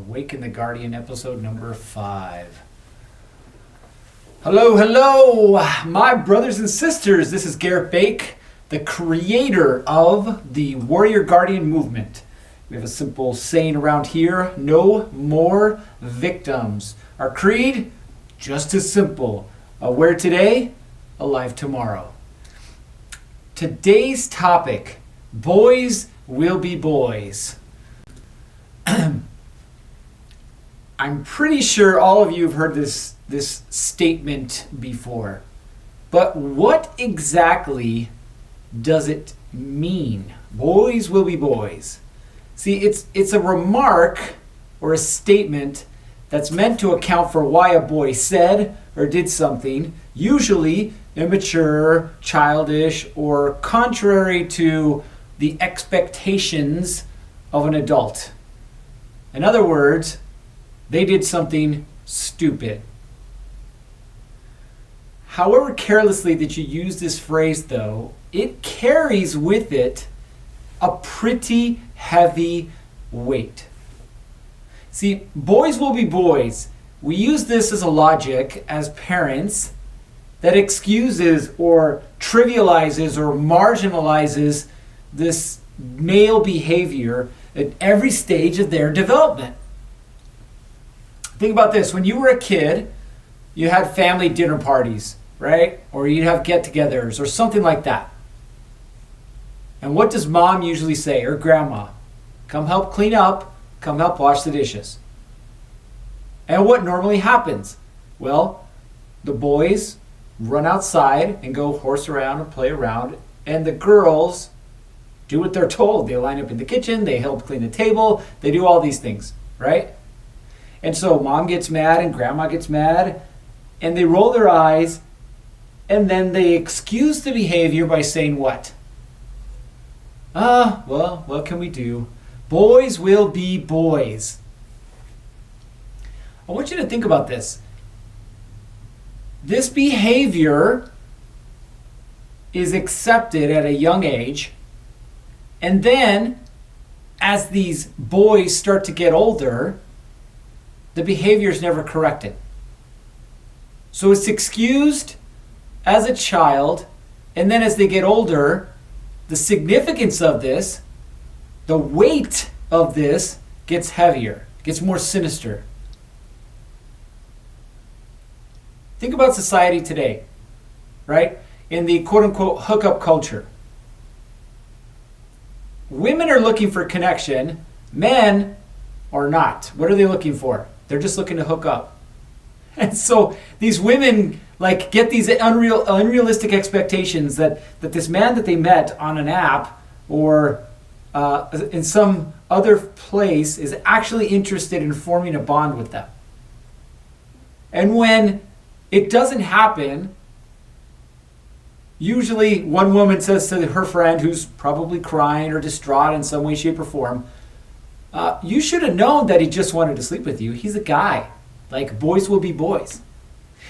Awaken the Guardian, episode number 5. Hello, my brothers and sisters. This is Garrett Bake, the creator of the Warrior Guardian movement. We have a simple saying around here: no more victims. Our creed, just as simple: aware today, alive tomorrow. Today's topic: boys will be boys. I'm pretty sure all of you have heard this statement before, but what exactly does it mean? Boys will be boys. See, it's a remark or a statement that's meant to account for why a boy said or did something, usually immature, childish, or contrary to the expectations of an adult. In other words, they did something stupid. However carelessly that you use this phrase, though, it carries with it a pretty heavy weight. See, boys will be boys. We use this as a logic as parents that excuses or trivializes or marginalizes this male behavior at every stage of their development. Think about this. When you were a kid, you had family dinner parties, right? Or you'd have get-togethers or something like that. And what does mom usually say, or grandma? Come help clean up, come help wash the dishes. And what normally happens? Well, the boys run outside and go horse around and play around, and the girls do what they're told. They line up in the kitchen, they help clean the table, they do all these things, right? And so mom gets mad and grandma gets mad, and they roll their eyes, and then they excuse the behavior by saying what? Well, what can we do? Boys will be boys. I want you to think about this. This behavior is accepted at a young age, and then as these boys start to get older, the behavior is never corrected. So it's excused as a child, and then as they get older, the significance of this, the weight of this gets heavier, gets more sinister. Think about society today, right? In the quote-unquote hookup culture. Women are looking for connection, men are not. What are they looking for? They're just looking to hook up. And so these women get these unrealistic expectations that this man that they met on an app or in some other place is actually interested in forming a bond with them. And when it doesn't happen, usually one woman says to her friend who's probably crying or distraught in some way, shape, or form, you should have known that he just wanted to sleep with you. He's a guy. Boys will be boys.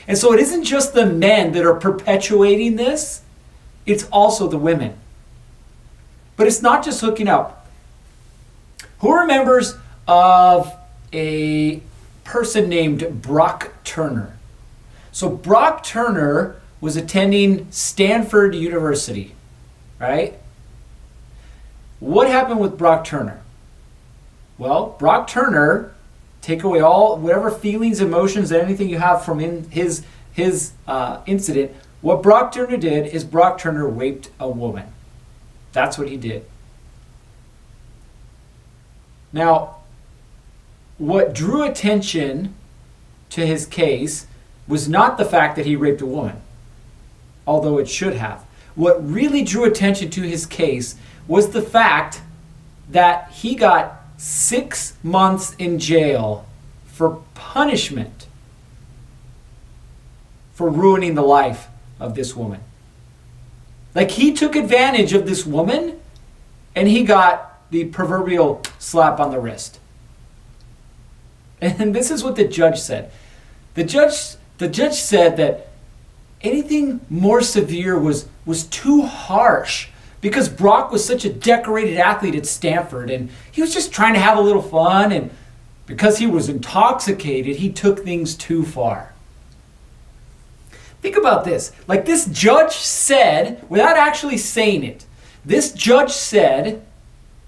And so it isn't just the men that are perpetuating this, it's also the women. But it's not just hooking up. Who remembers of a person named Brock Turner? So Brock Turner was attending Stanford University, right? What happened with Brock Turner? Well, Brock Turner, take away all whatever feelings, emotions, anything you have from his incident. What Brock Turner did is Brock Turner raped a woman. That's what he did. Now, what drew attention to his case was not the fact that he raped a woman, although it should have. What really drew attention to his case was the fact that he got 6 months in jail for punishment for ruining the life of this woman. He took advantage of this woman and he got the proverbial slap on the wrist. And this is what the judge said. The judge said that anything more severe was too harsh because Brock was such a decorated athlete at Stanford and he was just trying to have a little fun and Because he was intoxicated, he took things too far. Think about this. Like this judge said, without actually saying it, this judge said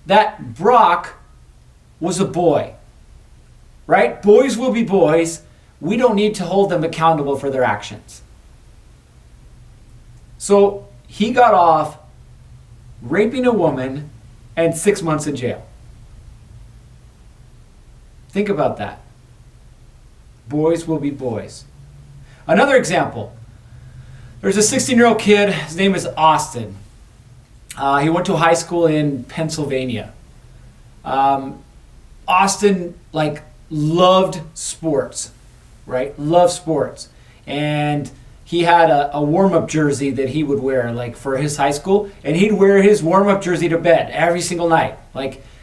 that Brock was a boy. Right? Boys will be boys. We don't need to hold them accountable for their actions. So he got off raping a woman and 6 months in jail. Think about that. Boys will be boys. Another example. There's a 16-year-old kid. His name is Austin. He went to a high school in Pennsylvania. Austin, loved sports, right? Loved sports. And he had a warm-up jersey that he would wear, for his high school. And he'd wear his warm-up jersey to bed every single night.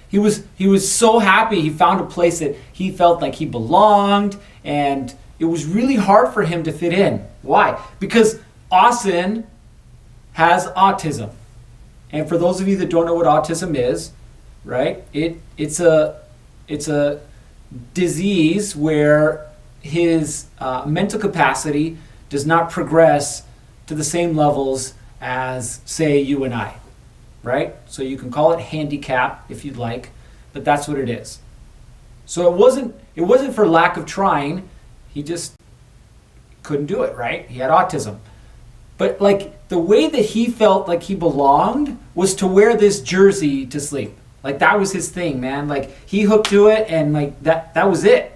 He was so happy he found a place that he felt like he belonged. And it was really hard for him to fit in. Why? Because Austin has autism. And for those of you that don't know what autism is, right? It's a disease where his mental capacity does not progress to the same levels as, say, you and I, right? So you can call it handicap if you'd like, but that's what it is. So it wasn't for lack of trying. He just couldn't do it, right? He had autism. But the way that he felt like he belonged was to wear this jersey to sleep. That was his thing, man. He hooked to it and that was it.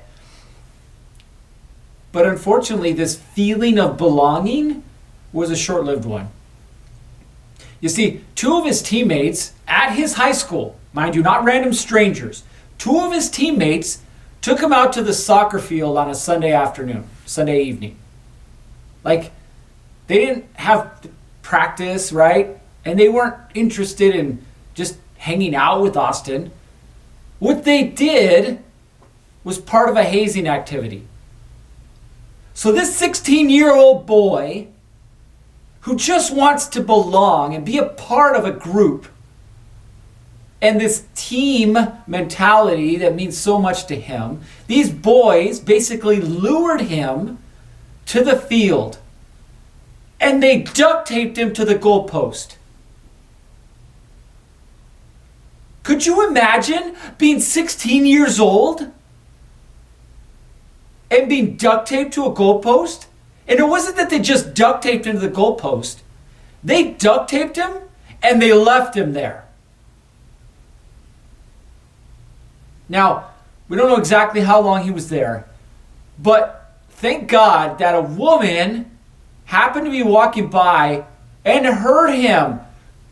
But unfortunately, this feeling of belonging was a short-lived one. You see, two of his teammates at his high school, mind you, not random strangers, two of his teammates took him out to the soccer field on a Sunday evening. They didn't have practice, right? And they weren't interested in just hanging out with Austin. What they did was part of a hazing activity. So this 16-year-old boy who just wants to belong and be a part of a group and this team mentality that means so much to him, these boys basically lured him to the field and they duct taped him to the goalpost. Could you imagine being 16 years old and being duct taped to a goalpost? And it wasn't that they just duct taped him to the goalpost. They duct taped him and they left him there. Now, we don't know exactly how long he was there, but thank God that a woman happened to be walking by and heard him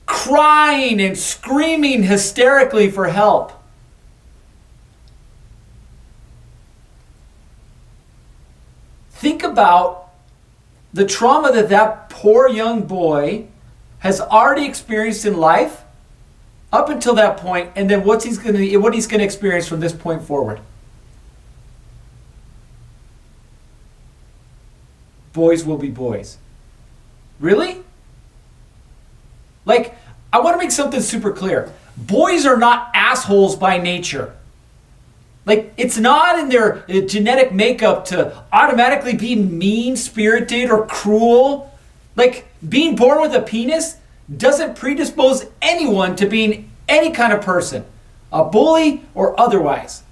crying and screaming hysterically for help. Think about the trauma that poor young boy has already experienced in life up until that point, and then what he's going to experience from this point forward. Boys will be boys. Really? I want to make something super clear. Boys are not assholes by nature. It's not in their genetic makeup to automatically be mean-spirited or cruel. Being born with a penis doesn't predispose anyone to being any kind of person, a bully or otherwise.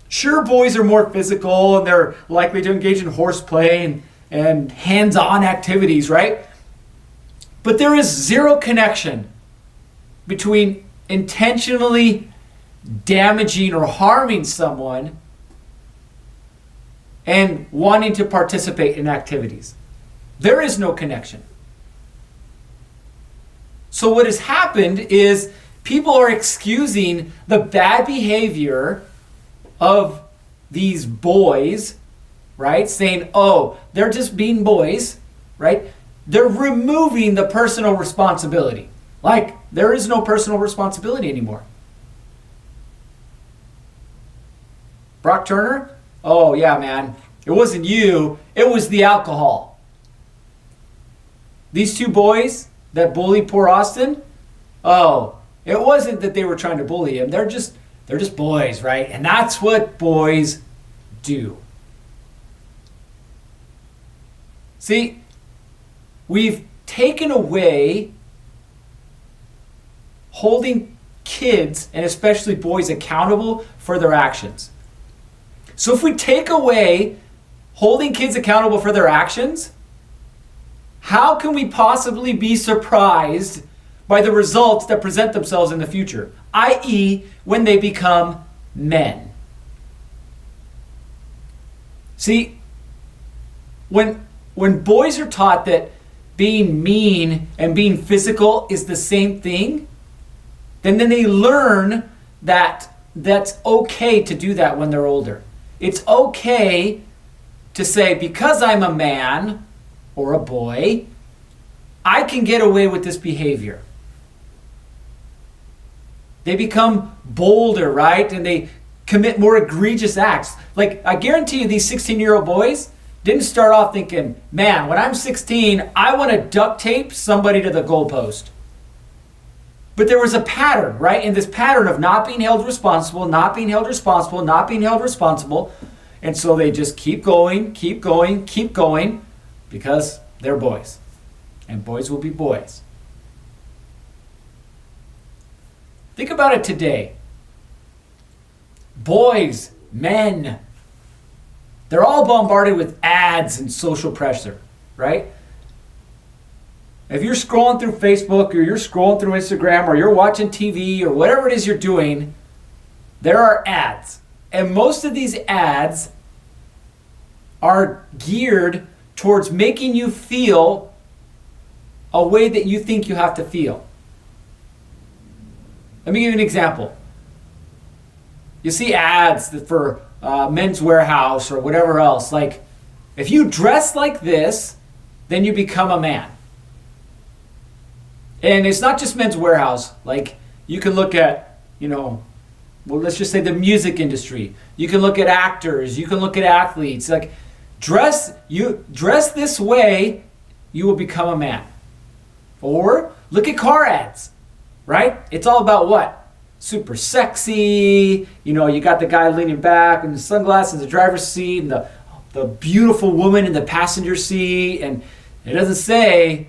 Sure, boys are more physical and they're likely to engage in horseplay and hands-on activities, right? But there is zero connection between intentionally damaging or harming someone and wanting to participate in activities. There is no connection. So what has happened is people are excusing the bad behavior of these boys, right? Saying, oh, they're just being boys, right? They're removing the personal responsibility. There is no personal responsibility anymore. Brock Turner? Oh, yeah, man. It wasn't you. It was the alcohol. These two boys that bullied poor Austin? Oh, it wasn't that they were trying to bully him. They're just They're just boys, right? And that's what boys do. See, we've taken away holding kids, and especially boys, accountable for their actions. So if we take away holding kids accountable for their actions, how can we possibly be surprised by the results that present themselves in the future, i.e., when they become men? See, when boys are taught that being mean and being physical is the same thing, then they learn that that's okay to do that when they're older. It's okay to say, because I'm a man or a boy, I can get away with this behavior. They become bolder, right? And they commit more egregious acts. Like, I guarantee you these 16-year-old boys didn't start off thinking, man, when I'm 16, I want to duct tape somebody to the goalpost. But there was a pattern, right? And this pattern of not being held responsible, not being held responsible, not being held responsible. And so they just keep going, because they're boys. And boys will be boys. Think about it today. Boys, men, they're all bombarded with ads and social pressure, right? If you're scrolling through Facebook or you're scrolling through Instagram or you're watching TV or whatever it is you're doing, there are ads. And most of these ads are geared towards making you feel a way that you think you have to feel. Let me give you an example. You see ads for Men's Warehouse or whatever else. Like, if you dress like this, then you become a man. And it's not just Men's Warehouse. Like, you can look at, well, let's just say the music industry. You can look at actors. You can look at athletes. Like, dress this way, you will become a man. Or look at car ads, right? It's all about what? Super sexy. You got the guy leaning back with the sunglasses in the driver's seat and the beautiful woman in the passenger seat. And it doesn't say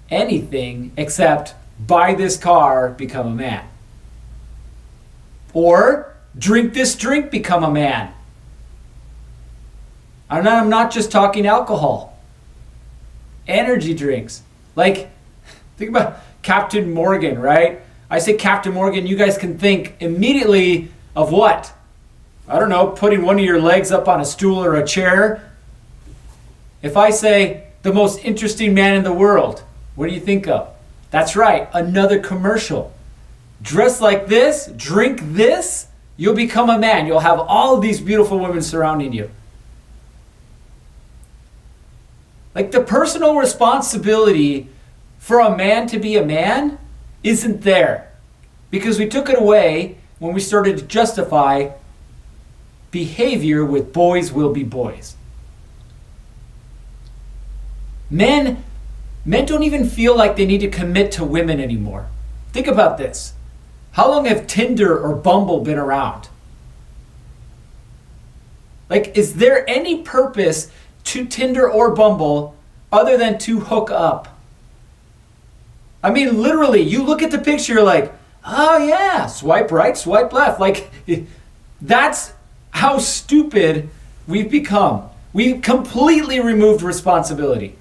anything except buy this car, become a man. Or drink this drink, become a man. I'm not just talking alcohol. Energy drinks. Like, think about Captain Morgan, right? I say Captain Morgan, you guys can think immediately of what? I don't know, putting one of your legs up on a stool or a chair. If I say the most interesting man in the world, what do you think of? That's right, another commercial. Dress like this, drink this, you'll become a man. You'll have all these beautiful women surrounding you. Like, the personal responsibility for a man to be a man isn't there, because we took it away when we started to justify behavior with boys will be boys. Men don't even feel like they need to commit to women anymore. Think about this. How long have Tinder or Bumble been around? Like, is there any purpose to Tinder or Bumble other than to hook up? I mean, literally, you look at the picture, you're like, oh yeah, swipe right, swipe left. Like, that's how stupid we've become. We've completely removed responsibility.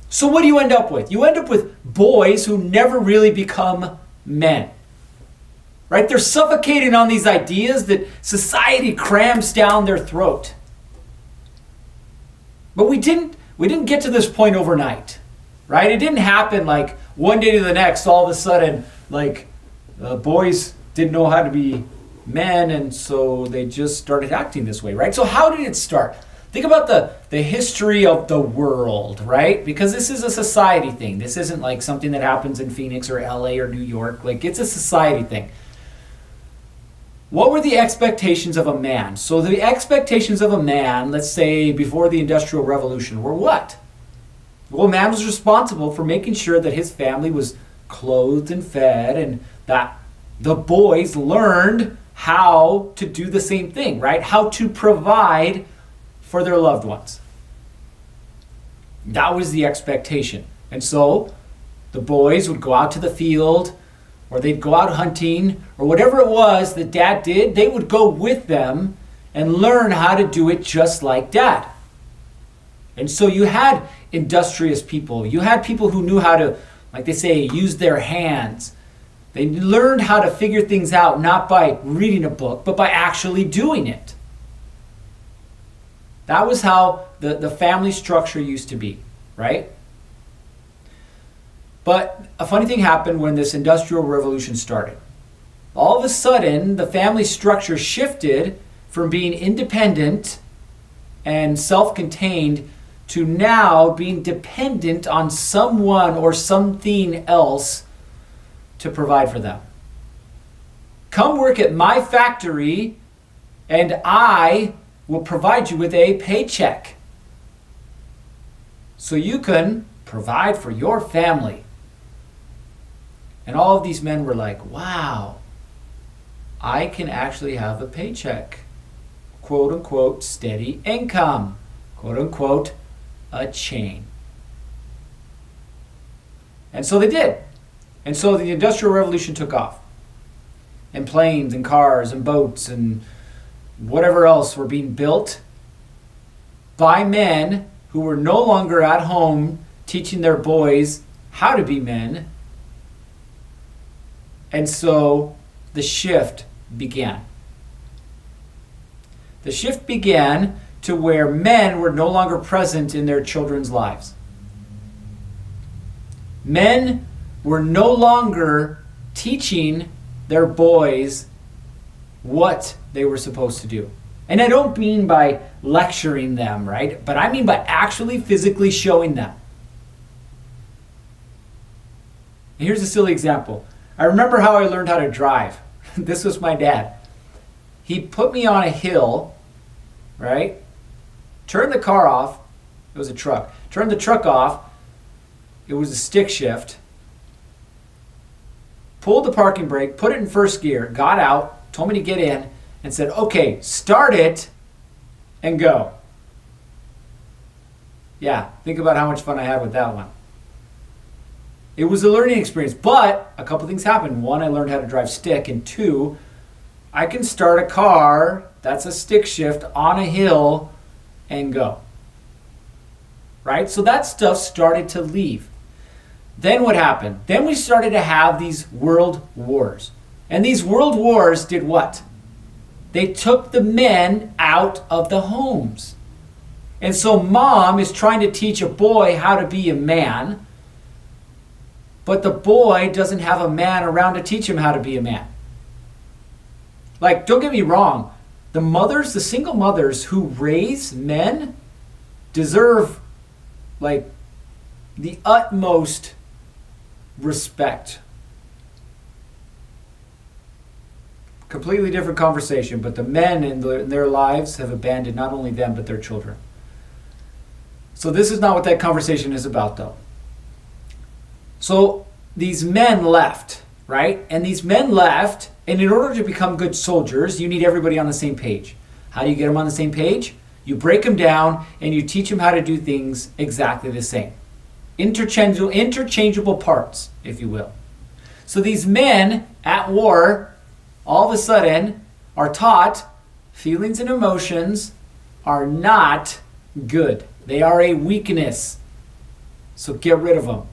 So what do you end up with? You end up with boys who never really become men. Right? They're suffocating on these ideas that society crams down their throat. But we didn't get to this point overnight. Right? It didn't happen like one day to the next, all of a sudden, like, boys didn't know how to be men, and so they just started acting this way, right? So how did it start? Think about the history of the world, right? Because this is a society thing. This isn't like something that happens in Phoenix or LA or New York. Like, it's a society thing. What were the expectations of a man? So the expectations of a man, let's say before the Industrial Revolution, were what? Well, a man was responsible for making sure that his family was clothed and fed, and that the boys learned how to do the same thing, right? How to provide for their loved ones. That was the expectation. And so the boys would go out to the field, or they'd go out hunting, or whatever it was that dad did, they would go with them and learn how to do it just like dad. And so you had industrious people. You had people who knew how to, like they say, use their hands. They learned how to figure things out, not by reading a book, but by actually doing it. That was how the family structure used to be, right? But a funny thing happened when this Industrial Revolution started. All of a sudden, the family structure shifted from being independent and self-contained to now being dependent on someone or something else to provide for them. Come work at my factory and I will provide you with a paycheck so you can provide for your family. And all of these men were like, wow, I can actually have a paycheck. Quote unquote, steady income. Quote unquote, a chain. And so they did. And so the Industrial Revolution took off. And planes and cars and boats and whatever else were being built by men who were no longer at home teaching their boys how to be men. And so the shift began. The shift began to where men were no longer present in their children's lives. Men were no longer teaching their boys what they were supposed to do. And I don't mean by lecturing them, right? But I mean by actually physically showing them. And here's a silly example. I remember how I learned how to drive. This was my dad. He put me on a hill, right? Turned the car off. It was a truck. Turned the truck off. It was a stick shift. Pulled the parking brake, put it in first gear, got out, told me to get in, and said, okay, start it and go. Yeah, think about how much fun I had with that one. It was a learning experience, but a couple things happened. One, I learned how to drive stick, and two, I can start a car that's a stick shift on a hill and go. Right? So that stuff started to leave. Then what happened? Then we started to have these world wars. And these world wars did what? They took the men out of the homes. And so mom is trying to teach a boy how to be a man, but the boy doesn't have a man around to teach him how to be a man. Like, don't get me wrong. The single mothers who raise men deserve, like, the utmost respect. Completely different conversation, but the men in their lives have abandoned not only them, but their children. So this is not what that conversation is about, though. So these men left, right? And these men left, and in order to become good soldiers, you need everybody on the same page. How do you get them on the same page? You break them down, and you teach them how to do things exactly the same. Interchangeable parts, if you will. So these men at war, all of a sudden, are taught feelings and emotions are not good. They are a weakness. So get rid of them.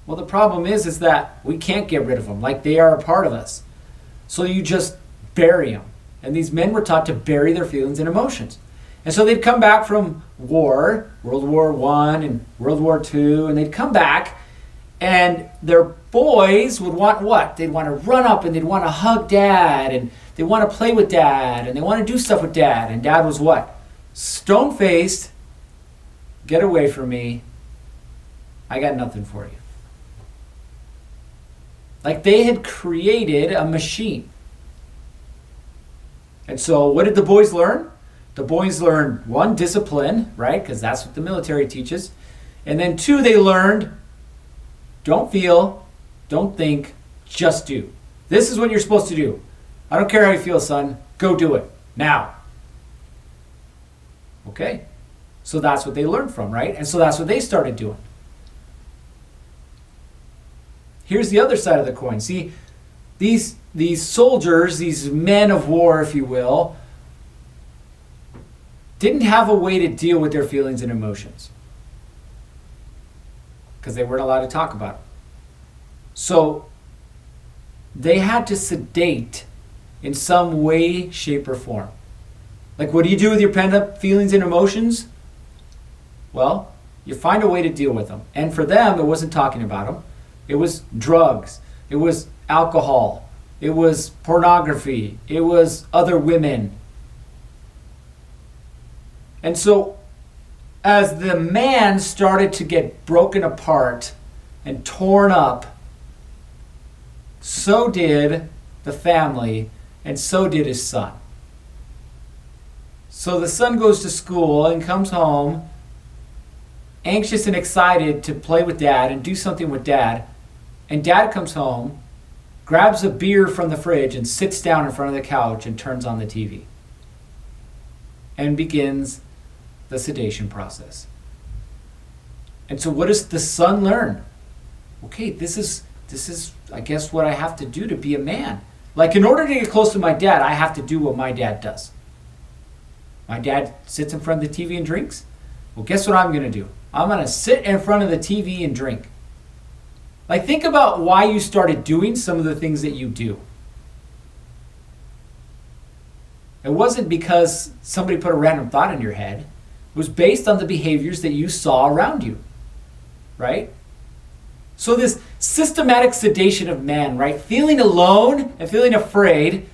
Well, the problem is that we can't get rid of them. Like, they are a part of us. So you just bury them. And these men were taught to bury their feelings and emotions. And so they'd come back from war, World War I and World War II, and they'd come back, and their boys would want what? They'd want to run up and they'd want to hug dad, and they want to play with dad, and they want to do stuff with dad. And dad was what? Stone-faced, get away from me. I got nothing for you. Like, they had created a machine. And so what did the boys learn? The boys learned, one, discipline, right? Because that's what the military teaches. And then two, they learned, don't feel, don't think, just do. This is what you're supposed to do. I don't care how you feel, son. Go do it. Now. Okay. So that's what they learned from, right? And so that's what they started doing. Here's the other side of the coin. See, these soldiers, these men of war, if you will, didn't have a way to deal with their feelings and emotions because they weren't allowed to talk about it. So they had to sedate in some way, shape, or form. Like, what do you do with your pent-up feelings and emotions? Well, you find a way to deal with them. And for them, it wasn't talking about them. It was drugs. It was alcohol. It was pornography. It was other women. And so, as the man started to get broken apart and torn up, so did the family, and so did his son. So the son goes to school and comes home, anxious and excited to play with dad and do something with dad. And dad comes home, grabs a beer from the fridge and sits down in front of the couch and turns on the TV. And begins the sedation process. And so what does the son learn? Okay, this is I guess what I have to do to be a man. Like, in order to get close to my dad, I have to do what my dad does. My dad sits in front of the TV and drinks. Well, guess what I'm going to do? I'm going to sit in front of the TV and drink. Like, think about why you started doing some of the things that you do. It wasn't because somebody put a random thought in your head. It was based on the behaviors that you saw around you, right? So this systematic sedation of man, right? Feeling alone and feeling afraid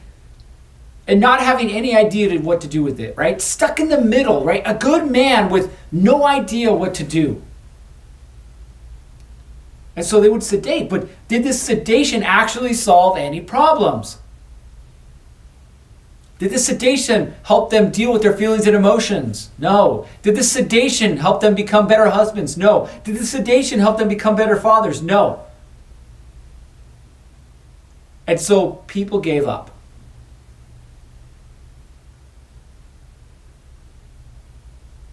and not having any idea what to do with it, right? Stuck in the middle, right? A good man with no idea what to do. And so they would sedate, but did this sedation actually solve any problems? Did the sedation help them deal with their feelings and emotions? No. Did the sedation help them become better husbands? No. Did the sedation help them become better fathers? No. And so people gave up.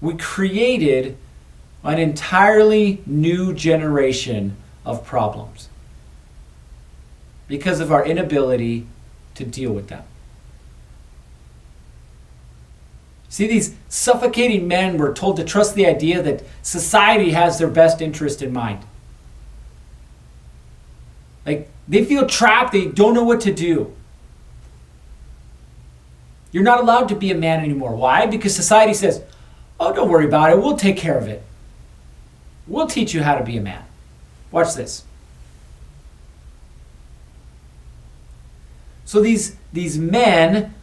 We created an entirely new generation of problems because of our inability to deal with them. See, these suffocating men were told to trust the idea that society has their best interest in mind. Like, they feel trapped, they don't know what to do. You're not allowed to be a man anymore. Why? Because society says, oh, don't worry about it, we'll take care of it. We'll teach you how to be a man. Watch this. So these men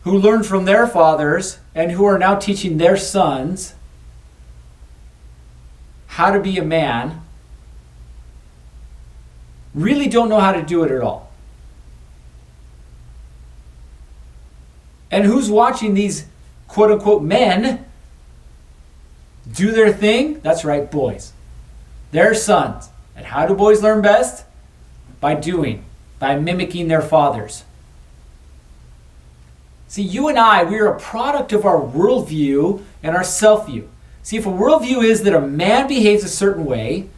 who learned from their fathers and who are now teaching their sons how to be a man really don't know how to do it at all. And who's watching these quote-unquote men do their thing? That's right, boys. Their sons. And how do boys learn best? By doing, by mimicking their fathers. See, you and I, we are a product of our worldview and our self-view. See, if a worldview is that a man behaves a certain way,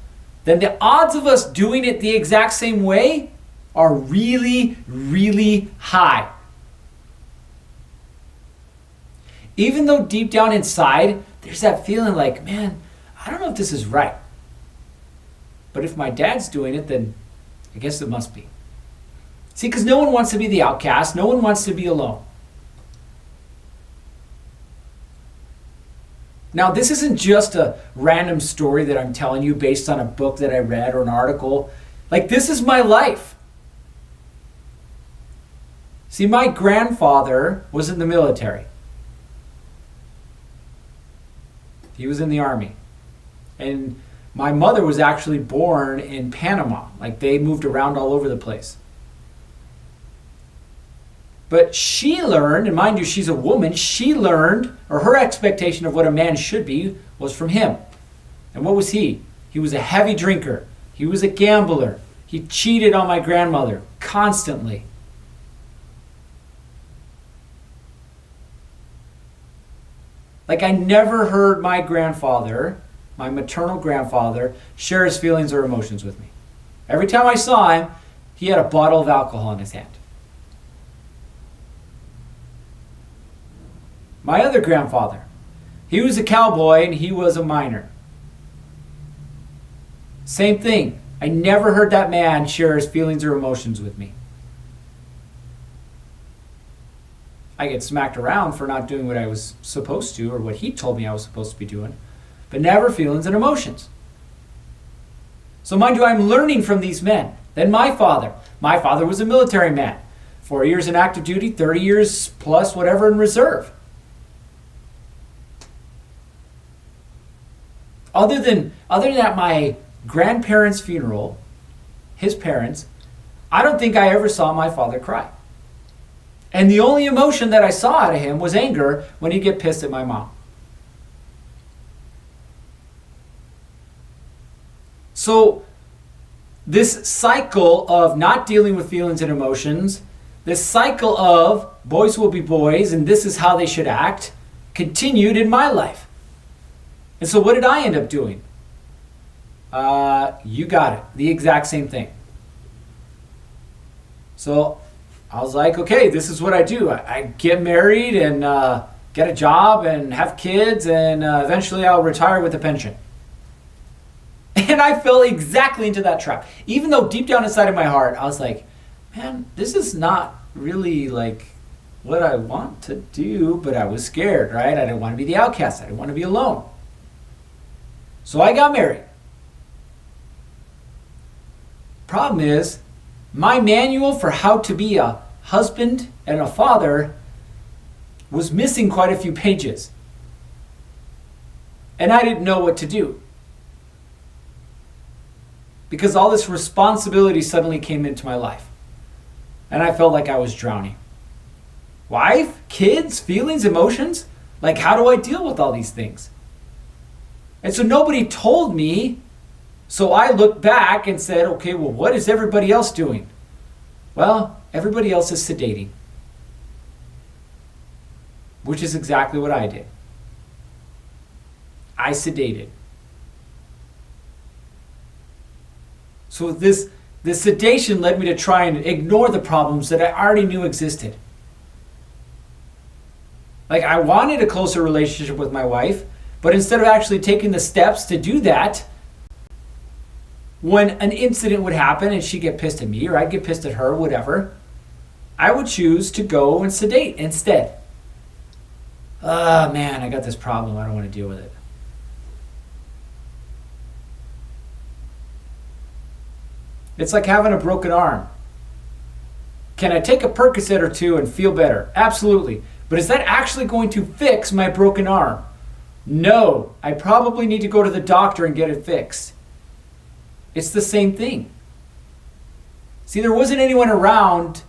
then the odds of us doing it the exact same way are really, really high. Even though deep down inside, there's that feeling like, man, I don't know if this is right. But if my dad's doing it, then I guess it must be. See, because no one wants to be the outcast. No one wants to be alone. Now, this isn't just a random story that I'm telling you based on a book that I read or an article. Like, this is my life. See, my grandfather was in the military. He was in the army. And my mother was actually born in Panama. Like, they moved around all over the place. But she learned, and mind you, she's a woman, she learned, or her expectation of what a man should be was from him. And what was he? He was a heavy drinker. He was a gambler. He cheated on my grandmother constantly. Like, I never heard my grandfather, my maternal grandfather, share his feelings or emotions with me. Every time I saw him, he had a bottle of alcohol in his hand. My other grandfather, he was a cowboy and he was a miner. Same thing. I never heard that man share his feelings or emotions with me. I get smacked around for not doing what I was supposed to or what he told me I was supposed to be doing, but never feelings and emotions. So mind you, I'm learning from these men. Then my father was a military man. 4 years in active duty, 30 years plus whatever in reserve. Other than at my grandparents' funeral, his parents, I don't think I ever saw my father cry. And the only emotion that I saw out of him was anger when he'd get pissed at my mom. So this cycle of not dealing with feelings and emotions, this cycle of boys will be boys and this is how they should act, continued in my life. And so what did I end up doing? You got it. The exact same thing. So I was like, okay, this is what I do. I get married and get a job and have kids and eventually I'll retire with a pension. And I fell exactly into that trap. Even though deep down inside of my heart, I was like, man, this is not really like what I want to do, but I was scared, right? I didn't want to be the outcast. I didn't want to be alone. So I got married. Problem is, my manual for how to be a husband and a father was missing quite a few pages. And I didn't know what to do. Because all this responsibility suddenly came into my life. And I felt like I was drowning. Wife, kids, feelings, emotions? Like, how do I deal with all these things? And so nobody told me. So I looked back and said, okay, well, what is everybody else doing? Well, everybody else is sedating. Which is exactly what I did. I sedated. So this sedation led me to try and ignore the problems that I already knew existed. Like, I wanted a closer relationship with my wife, but instead of actually taking the steps to do that, when an incident would happen and she'd get pissed at me or I'd get pissed at her, whatever, I would choose to go and sedate instead. Man, I got this problem. I don't want to deal with it. It's like having a broken arm. Can I take a Percocet or two and feel better? Absolutely. But is that actually going to fix my broken arm? No. I probably need to go to the doctor and get it fixed. It's the same thing. See, there wasn't anyone around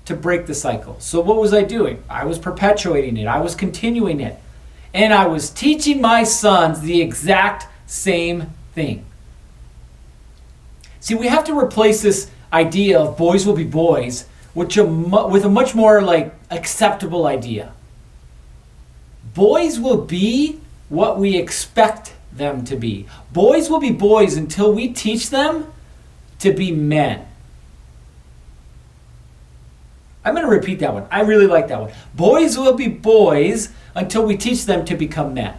to break the cycle. So what was I doing? I was perpetuating it. I was continuing it. And I was teaching my sons the exact same thing. See, we have to replace this idea of boys will be boys with a much more like acceptable idea. Boys will be what we expect them to be. Boys will be boys until we teach them to be men. I'm going to repeat that one. I really like that one. Boys will be boys until we teach them to become men.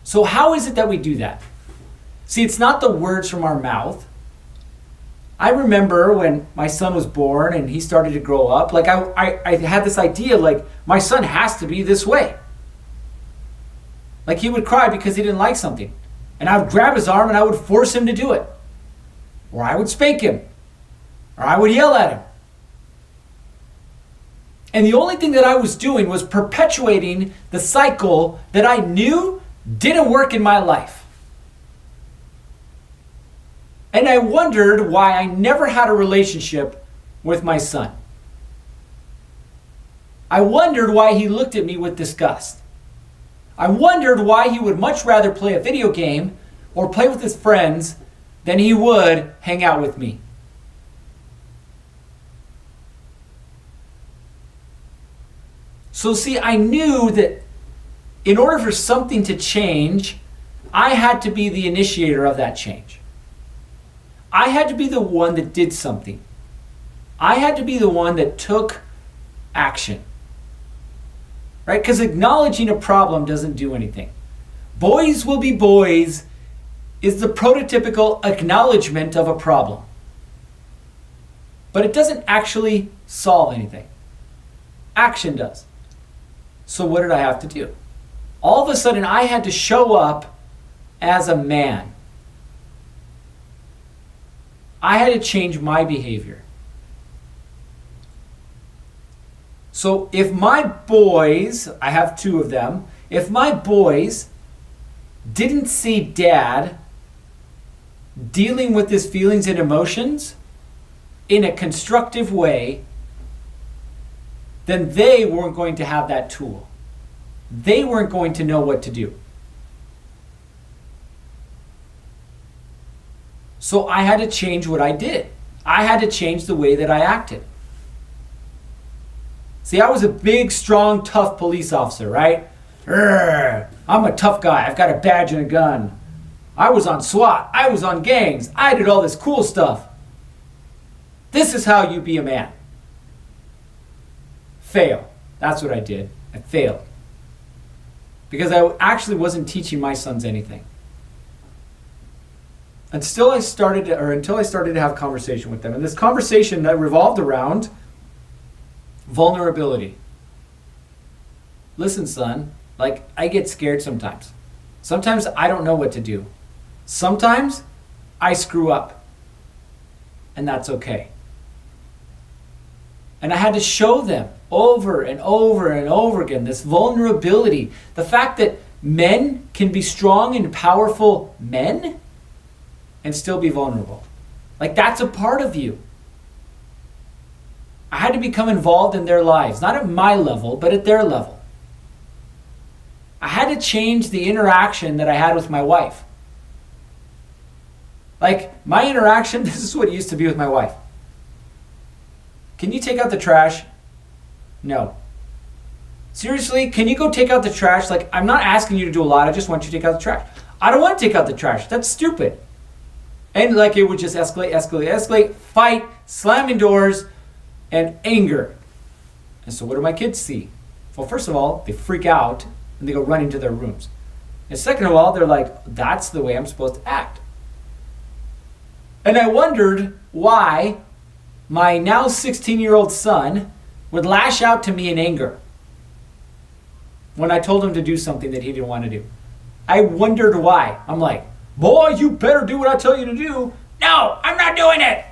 So how is it that we do that? See, it's not the words from our mouth. I remember when my son was born and he started to grow up, like I had this idea, like my son has to be this way. Like he would cry because he didn't like something. And I would grab his arm and I would force him to do it. Or I would spank him. Or I would yell at him. And the only thing that I was doing was perpetuating the cycle that I knew didn't work in my life. And I wondered why I never had a relationship with my son. I wondered why he looked at me with disgust. I wondered why he would much rather play a video game or play with his friends than he would hang out with me. So see, I knew that in order for something to change, I had to be the initiator of that change. I had to be the one that did something. I had to be the one that took action. Right? Because acknowledging a problem doesn't do anything. Boys will be boys is the prototypical acknowledgement of a problem. But it doesn't actually solve anything. Action does. So what did I have to do? All of a sudden, I had to show up as a man. I had to change my behavior. So if my boys, I have 2 of them, if my boys didn't see dad dealing with his feelings and emotions in a constructive way, then they weren't going to have that tool. They weren't going to know what to do. So I had to change what I did. I had to change the way that I acted. See, I was a big, strong, tough police officer, right? I'm a tough guy. I've got a badge and a gun. I was on SWAT. I was on gangs. I did all this cool stuff. This is how you be a man. Fail. That's what I did. I failed. Because I actually wasn't teaching my sons anything. Until I started to have a conversation with them. And this conversation that revolved around vulnerability. Listen, son, I get scared sometimes. Sometimes I don't know what to do. Sometimes I screw up. And that's okay. And I had to show them over and over and over again this vulnerability. The fact that men can be strong and powerful men and still be vulnerable. That's a part of you. I had to become involved in their lives, not at my level, but at their level. I had to change the interaction that I had with my wife. My interaction, this is what it used to be with my wife. Can you take out the trash? No. Seriously, can you go take out the trash? I'm not asking you to do a lot, I just want you to take out the trash. I don't want to take out the trash, that's stupid. And it would just escalate, fight, slamming doors, and anger. And so what do my kids see? Well, first of all, they freak out and they go running to their rooms. And second of all, they're like, that's the way I'm supposed to act. And I wondered why my now 16-year-old son would lash out to me in anger when I told him to do something that he didn't want to do. I wondered why. I'm like, boy, you better do what I tell you to do. No, I'm not doing it.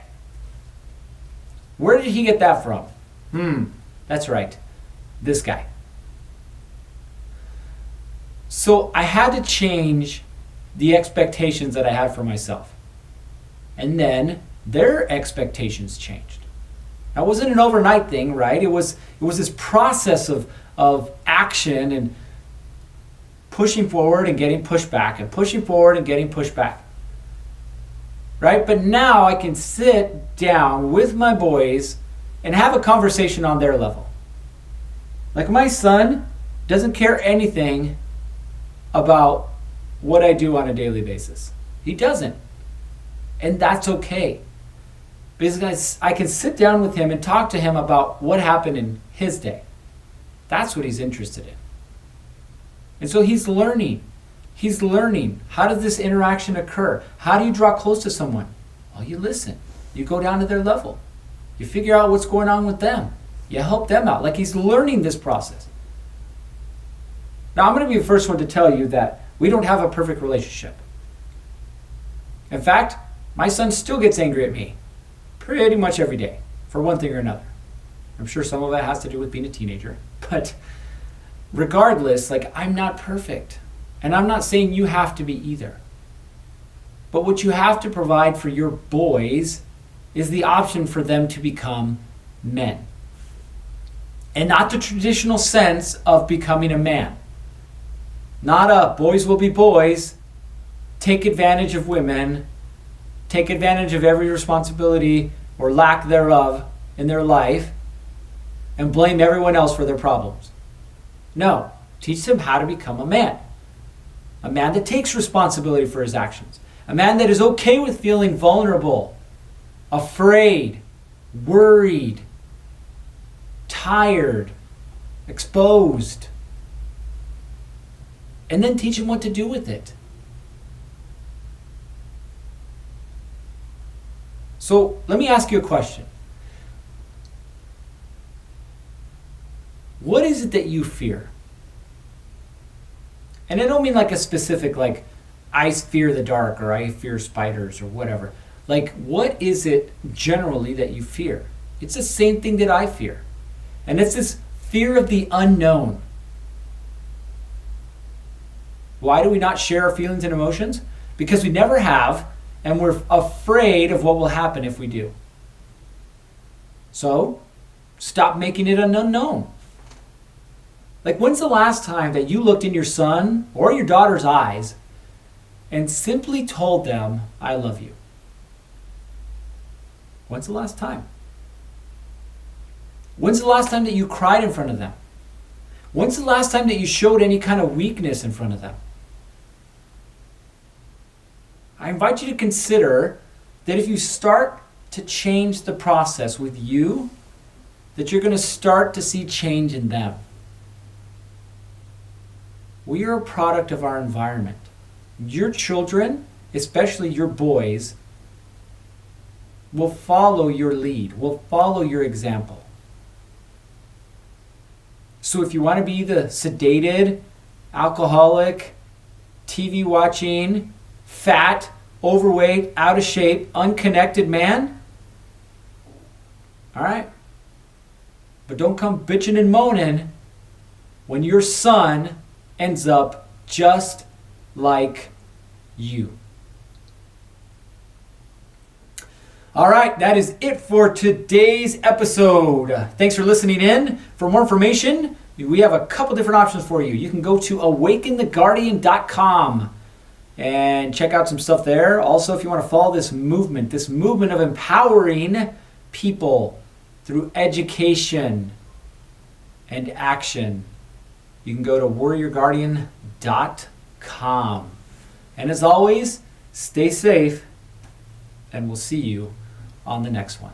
Where did he get that from? That's right. This guy. So I had to change the expectations that I had for myself. And then their expectations changed. Now, it wasn't an overnight thing, right? It was this process of action and pushing forward and getting pushed back and pushing forward and getting pushed back. Right? But now I can sit down with my boys and have a conversation on their level. My son doesn't care anything about what I do on a daily basis. He doesn't. And that's okay. Because I can sit down with him and talk to him about what happened in his day. That's what he's interested in. And so he's learning. He's learning. How does this interaction occur? How do you draw close to someone? Well, you listen. You go down to their level. You figure out what's going on with them. You help them out. He's learning this process. Now, I'm going to be the first one to tell you that we don't have a perfect relationship. In fact, my son still gets angry at me pretty much every day for one thing or another. I'm sure some of it has to do with being a teenager. But regardless, I'm not perfect. And I'm not saying you have to be either. But what you have to provide for your boys is the option for them to become men. And not the traditional sense of becoming a man. Not a boys will be boys, take advantage of women, take advantage of every responsibility or lack thereof in their life, and blame everyone else for their problems. No, teach them how to become a man. A man that takes responsibility for his actions. A man that is okay with feeling vulnerable, afraid, worried, tired, exposed. And then teach him what to do with it. So let me ask you a question. What is it that you fear? And I don't mean like a specific, like, I fear the dark or I fear spiders or whatever. Like, what is it generally that you fear? It's the same thing that I fear. And it's this fear of the unknown. Why do we not share our feelings and emotions? Because we never have, and we're afraid of what will happen if we do. So, stop making it an unknown. Like, when's the last time that you looked in your son or your daughter's eyes and simply told them, I love you? When's the last time? When's the last time that you cried in front of them? When's the last time that you showed any kind of weakness in front of them? I invite you to consider that if you start to change the process with you, that you're going to start to see change in them. We are a product of our environment. Your children, especially your boys, will follow your lead, will follow your example. So if you want to be the sedated, alcoholic, TV watching, fat, overweight, out of shape, unconnected man, all right. But don't come bitching and moaning when your son ends up just like you. All right, that is it for today's episode. Thanks for listening in. For more information, we have a couple different options for you. You can go to awakentheguardian.com and check out some stuff there. Also, if you want to follow this movement of empowering people through education and action, you can go to warriorguardian.com. And as always, stay safe, and we'll see you on the next one.